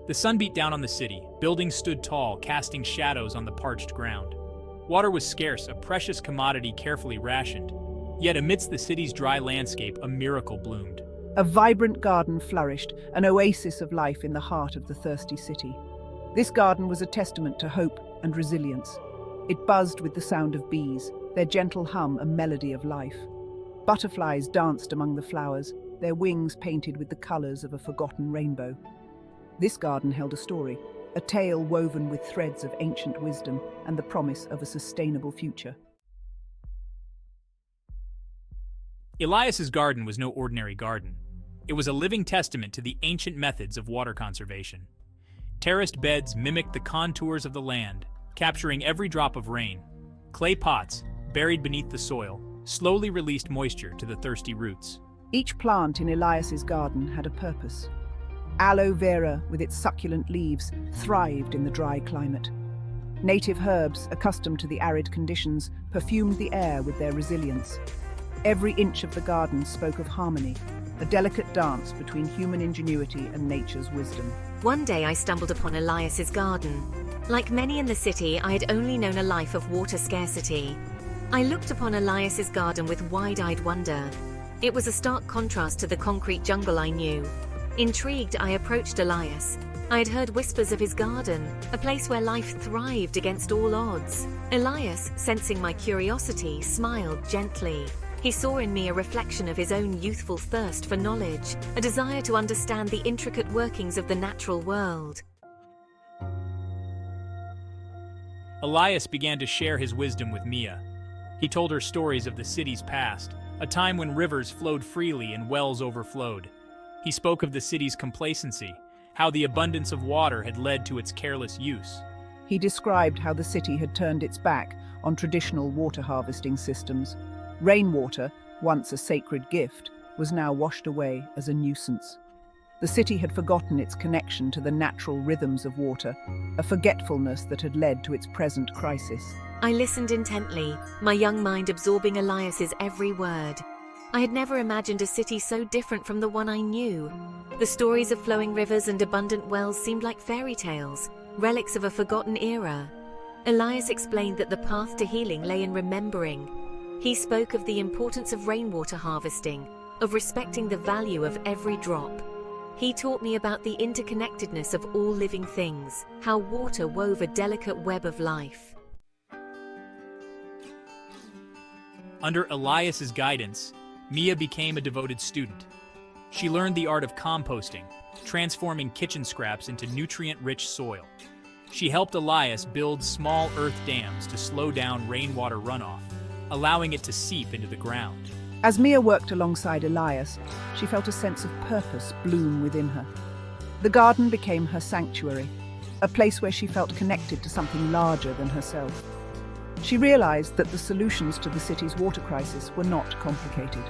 The sun beat down on the city. Buildings stood tall, casting shadows on the parched ground. Water was scarce, a precious commodity carefully rationed. Yet amidst the city's dry landscape, a miracle bloomed. A vibrant garden flourished, an oasis of life in the heart of the thirsty city. This garden was a testament to hope and resilience. It buzzed with the sound of bees, their gentle hum a melody of life. Butterflies danced among the flowers, their wings painted with the colors of a forgotten rainbow. This garden held a story, a tale woven with threads of ancient wisdom and the promise of a sustainable future. Elias's garden was no ordinary garden. It was a living testament to the ancient methods of water conservation. Terraced beds mimicked the contours of the land, capturing every drop of rain. Clay pots, buried beneath the soil, slowly released moisture to the thirsty roots. Each plant in Elias's garden had a purpose. Aloe vera, with its succulent leaves, thrived in the dry climate. Native herbs, accustomed to the arid conditions, perfumed the air with their resilience. Every inch of the garden spoke of harmony, a delicate dance between human ingenuity and nature's wisdom. One day I stumbled upon Elias's garden. Like many in the city, I had only known a life of water scarcity. I looked upon Elias's garden with wide-eyed wonder. It was a stark contrast to the concrete jungle I knew. Intrigued, I approached Elias. I had heard whispers of his garden, a place where life thrived against all odds. Elias, sensing my curiosity, smiled gently. He saw in me a reflection of his own youthful thirst for knowledge, a desire to understand the intricate workings of the natural world. Elias began to share his wisdom with Mia. He told her stories of the city's past, a time when rivers flowed freely and wells overflowed. He spoke of the city's complacency, how the abundance of water had led to its careless use. He described how the city had turned its back on traditional water harvesting systems. Rainwater, once a sacred gift, was now washed away as a nuisance. The city had forgotten its connection to the natural rhythms of water, a forgetfulness that had led to its present crisis. I listened intently, my young mind absorbing Elias's every word. I had never imagined a city so different from the one I knew. The stories of flowing rivers and abundant wells seemed like fairy tales, relics of a forgotten era. Elias explained that the path to healing lay in remembering. He spoke of the importance of rainwater harvesting, of respecting the value of every drop. He taught me about the interconnectedness of all living things, how water wove a delicate web of life. Under Elias's guidance, Mia became a devoted student. She learned the art of composting, transforming kitchen scraps into nutrient-rich soil. She helped Elias build small earth dams to slow down rainwater runoff, allowing it to seep into the ground. As Mia worked alongside Elias, she felt a sense of purpose bloom within her. The garden became her sanctuary, a place where she felt connected to something larger than herself. She realized that the solutions to the city's water crisis were not complicated.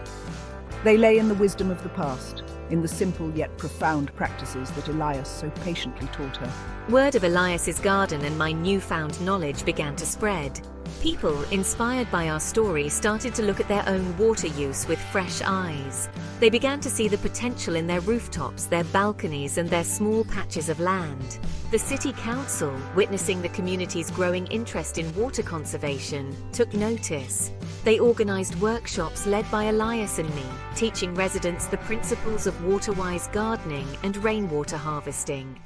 They lay in the wisdom of the past, in the simple yet profound practices that Elias so patiently taught her. Word of Elias's garden and my newfound knowledge began to spread. People, inspired by our story, started to look at their own water use with fresh eyes. They began to see the potential in their rooftops, their balconies, and their small patches of land. The city council, witnessing the community's growing interest in water conservation, took notice. They organized workshops led by Elias and me, teaching residents the principles of water-wise gardening and rainwater harvesting.